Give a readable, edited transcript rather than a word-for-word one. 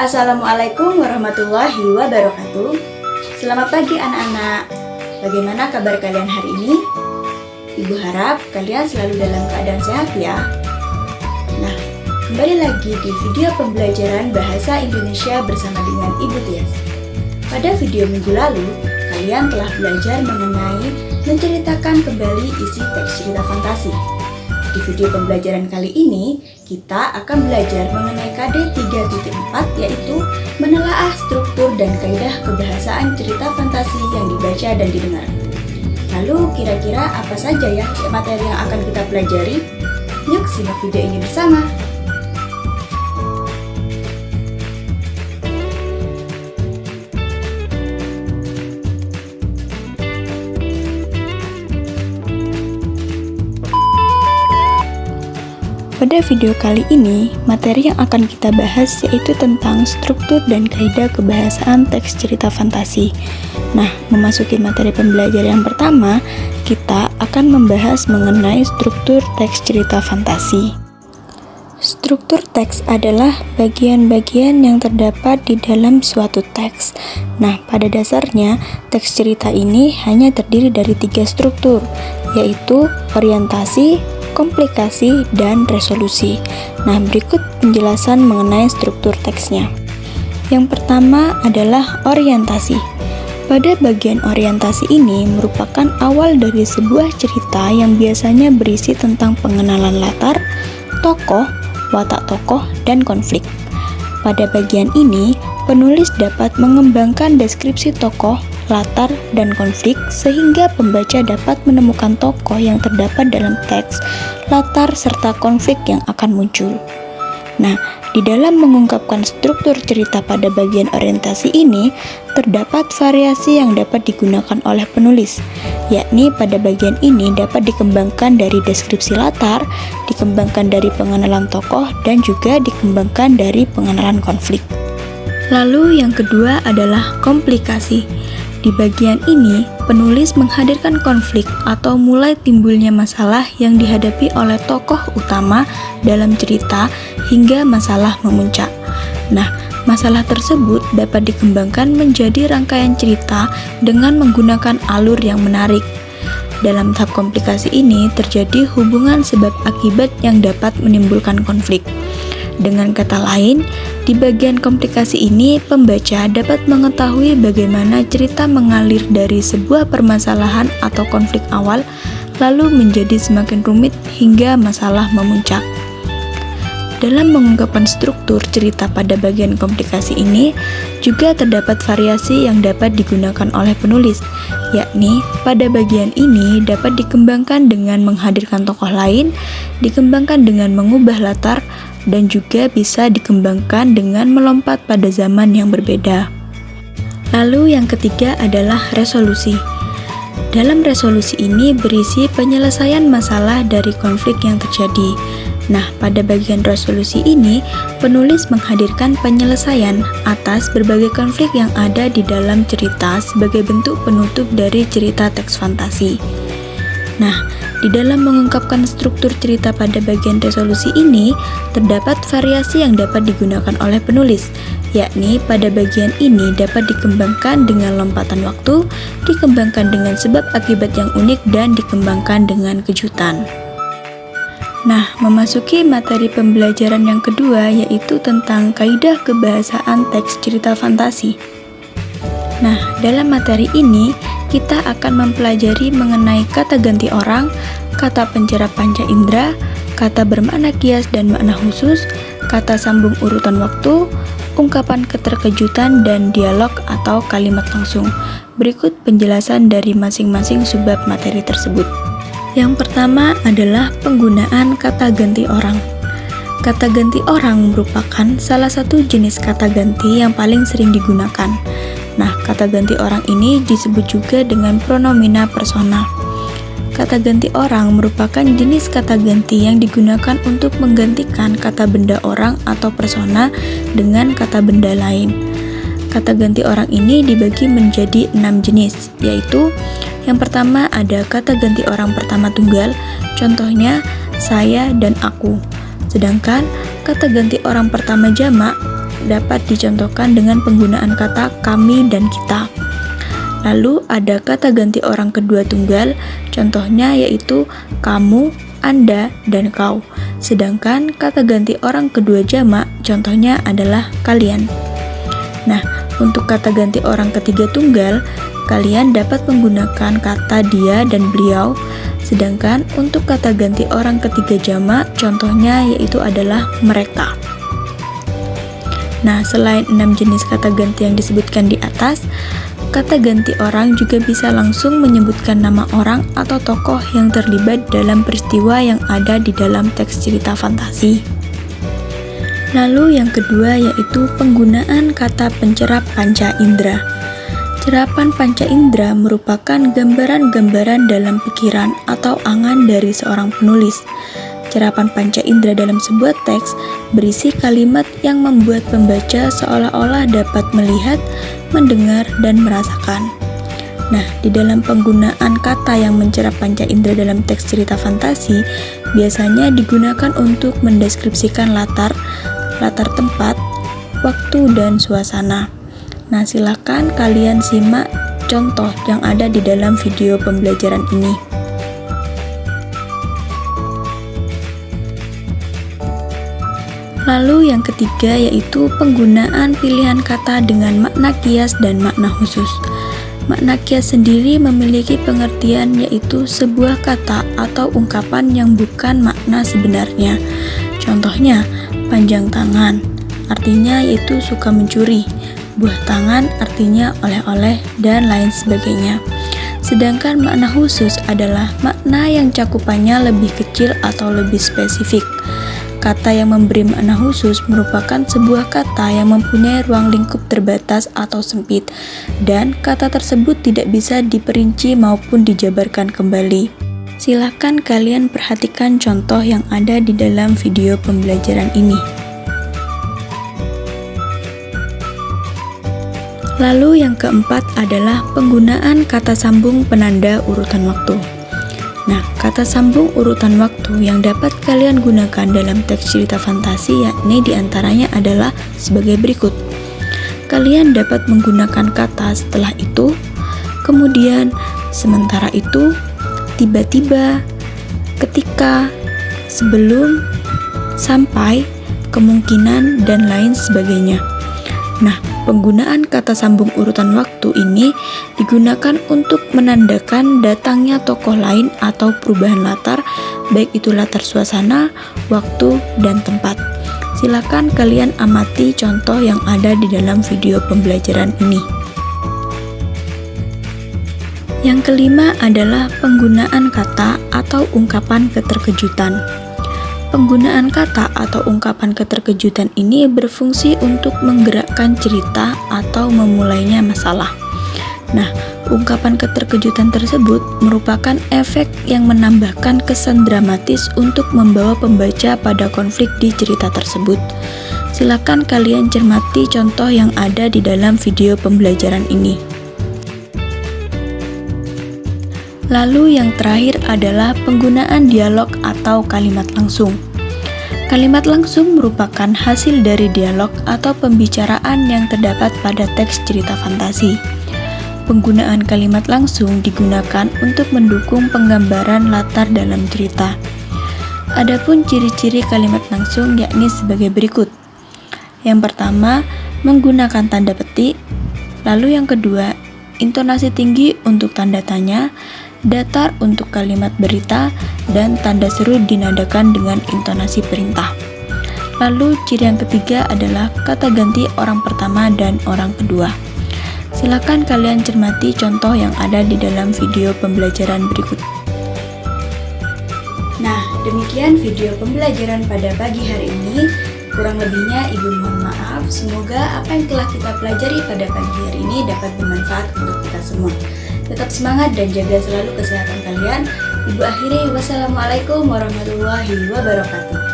Assalamualaikum warahmatullahi wabarakatuh. Selamat pagi anak-anak. Bagaimana kabar kalian hari ini? Ibu harap kalian selalu dalam keadaan sehat ya. Nah, kembali lagi di video pembelajaran Bahasa Indonesia bersama dengan Ibu Tias. Pada video minggu lalu, kalian telah belajar mengenai menceritakan kembali isi teks cerita fantasi. Di video pembelajaran kali ini, kita akan belajar mengenai KD 3.4, yaitu menelaah struktur dan kaidah kebahasaan cerita fantasi yang dibaca dan didengar. Lalu kira-kira apa saja ya materi yang akan kita pelajari? Yuk simak video ini bersama. Pada video kali ini, materi yang akan kita bahas yaitu tentang struktur dan kaidah kebahasaan teks cerita fantasi. Nah, memasuki materi pembelajaran yang pertama, kita akan membahas mengenai struktur teks cerita fantasi. Struktur teks adalah bagian-bagian yang terdapat di dalam suatu teks. Nah, pada dasarnya, teks cerita ini hanya terdiri dari 3 struktur, yaitu orientasi, komplikasi, dan resolusi. Nah, berikut penjelasan mengenai struktur teksnya. Yang pertama adalah orientasi. Pada bagian orientasi ini merupakan awal dari sebuah cerita yang biasanya berisi tentang pengenalan latar, tokoh, watak tokoh, dan konflik. Pada bagian ini, penulis dapat mengembangkan deskripsi tokoh, latar, dan konflik sehingga pembaca dapat menemukan tokoh yang terdapat dalam teks, latar, serta konflik yang akan muncul. Nah, di dalam mengungkapkan struktur cerita pada bagian orientasi ini, terdapat variasi yang dapat digunakan oleh penulis, yakni pada bagian ini dapat dikembangkan dari deskripsi latar, dikembangkan dari pengenalan tokoh, dan juga dikembangkan dari pengenalan konflik. Lalu yang kedua adalah komplikasi. Di bagian ini, penulis menghadirkan konflik atau mulai timbulnya masalah yang dihadapi oleh tokoh utama dalam cerita hingga masalah memuncak. Nah, masalah tersebut dapat dikembangkan menjadi rangkaian cerita dengan menggunakan alur yang menarik. Dalam tahap komplikasi ini terjadi hubungan sebab akibat yang dapat menimbulkan konflik. Dengan kata lain, di bagian komplikasi ini pembaca dapat mengetahui bagaimana cerita mengalir dari sebuah permasalahan atau konflik awal lalu menjadi semakin rumit hingga masalah memuncak. Dalam mengungkapkan struktur cerita pada bagian komplikasi ini juga terdapat variasi yang dapat digunakan oleh penulis, yakni pada bagian ini dapat dikembangkan dengan menghadirkan tokoh lain, dikembangkan dengan mengubah latar, dan juga bisa dikembangkan dengan melompat pada zaman yang berbeda. Lalu yang ketiga adalah resolusi. Dalam resolusi ini berisi penyelesaian masalah dari konflik yang terjadi. Nah, pada bagian resolusi ini, penulis menghadirkan penyelesaian atas berbagai konflik yang ada di dalam cerita sebagai bentuk penutup dari cerita teks fantasi. Nah, di dalam mengungkapkan struktur cerita pada bagian resolusi ini, terdapat variasi yang dapat digunakan oleh penulis, yakni pada bagian ini dapat dikembangkan dengan lompatan waktu, dikembangkan dengan sebab akibat yang unik, dan dikembangkan dengan kejutan. Nah, memasuki materi pembelajaran yang kedua, yaitu tentang kaidah kebahasaan teks cerita fantasi. Nah, dalam materi ini, kita akan mempelajari mengenai kata ganti orang, kata pencerap panca indera, kata bermakna kias dan makna khusus, kata sambung urutan waktu, ungkapan keterkejutan, dan dialog atau kalimat langsung. Berikut penjelasan dari masing-masing subbab materi tersebut. Yang pertama adalah penggunaan kata ganti orang. Kata ganti orang merupakan salah satu jenis kata ganti yang paling sering digunakan. Nah, kata ganti orang ini disebut juga dengan pronomina personal. Kata ganti orang merupakan jenis kata ganti yang digunakan untuk menggantikan kata benda orang atau persona dengan kata benda lain. Kata ganti orang ini dibagi menjadi 6 jenis, yaitu yang pertama ada kata ganti orang pertama tunggal, contohnya saya dan aku. Sedangkan kata ganti orang pertama jamak dapat dicontohkan dengan penggunaan kata kami dan kita. Lalu ada kata ganti orang kedua tunggal, contohnya yaitu kamu, Anda, dan kau. Sedangkan kata ganti orang kedua jamak, contohnya adalah kalian. Nah, untuk kata ganti orang ketiga tunggal, kalian dapat menggunakan kata dia dan beliau. Sedangkan untuk kata ganti orang ketiga jamak, contohnya yaitu adalah mereka. Nah, selain 6 jenis kata ganti yang disebutkan di atas, kata ganti orang juga bisa langsung menyebutkan nama orang atau tokoh yang terlibat dalam peristiwa yang ada di dalam teks cerita fantasi. Lalu yang kedua yaitu penggunaan kata pencerap panca indera. Cerapan panca indera merupakan gambaran-gambaran dalam pikiran atau angan dari seorang penulis. Cerapan panca indera dalam sebuah teks berisi kalimat yang membuat pembaca seolah-olah dapat melihat, mendengar, dan merasakan. Nah, di dalam penggunaan kata yang mencerap panca indera dalam teks cerita fantasi, biasanya digunakan untuk mendeskripsikan latar tempat, waktu, dan suasana. Nah, silakan kalian simak contoh yang ada di dalam video pembelajaran ini. Lalu yang ketiga yaitu penggunaan pilihan kata dengan makna kias dan makna khusus. Makna kias sendiri memiliki pengertian yaitu sebuah kata atau ungkapan yang bukan makna sebenarnya. Contohnya, panjang tangan, artinya yaitu suka mencuri. Buah tangan artinya oleh-oleh, dan lain sebagainya. Sedangkan makna khusus adalah makna yang cakupannya lebih kecil atau lebih spesifik. Kata yang memberi makna khusus merupakan sebuah kata yang mempunyai ruang lingkup terbatas atau sempit, dan kata tersebut tidak bisa diperinci maupun dijabarkan kembali. Silakan kalian perhatikan contoh yang ada di dalam video pembelajaran ini. Lalu yang keempat adalah penggunaan kata sambung penanda urutan waktu. Nah, kata sambung urutan waktu yang dapat kalian gunakan dalam teks cerita fantasi yakni diantaranya adalah sebagai berikut. Kalian dapat menggunakan kata setelah itu, kemudian, sementara itu, tiba-tiba, ketika, sebelum, sampai, kemungkinan, dan lain sebagainya. Nah, penggunaan kata sambung urutan waktu ini digunakan untuk menandakan datangnya tokoh lain atau perubahan latar, baik itu latar suasana, waktu, dan tempat. Silakan kalian amati contoh yang ada di dalam video pembelajaran ini. Yang kelima adalah penggunaan kata atau ungkapan keterkejutan. Penggunaan kata atau ungkapan keterkejutan ini berfungsi untuk menggerakkan cerita atau memulainya masalah. Nah, ungkapan keterkejutan tersebut merupakan efek yang menambahkan kesan dramatis untuk membawa pembaca pada konflik di cerita tersebut. Silakan kalian cermati contoh yang ada di dalam video pembelajaran ini. Lalu yang terakhir adalah penggunaan dialog atau kalimat langsung. Kalimat langsung merupakan hasil dari dialog atau pembicaraan yang terdapat pada teks cerita fantasi. Penggunaan kalimat langsung digunakan untuk mendukung penggambaran latar dalam cerita. Adapun ciri-ciri kalimat langsung yakni sebagai berikut. Yang pertama, menggunakan tanda petik. Lalu yang kedua, intonasi tinggi untuk tanda tanya, datar untuk kalimat berita, dan tanda seru dinadakan dengan intonasi perintah. Lalu ciri yang ketiga adalah kata ganti orang pertama dan orang kedua. Silakan kalian cermati contoh yang ada di dalam video pembelajaran berikut. Nah, demikian video pembelajaran pada pagi hari ini. Kurang lebihnya Ibu mohon maaf. Semoga apa yang telah kita pelajari pada pagi hari ini dapat bermanfaat untuk kita semua. Tetap semangat dan jaga selalu kesehatan kalian. Ibu akhiri, wassalamualaikum warahmatullahi wabarakatuh.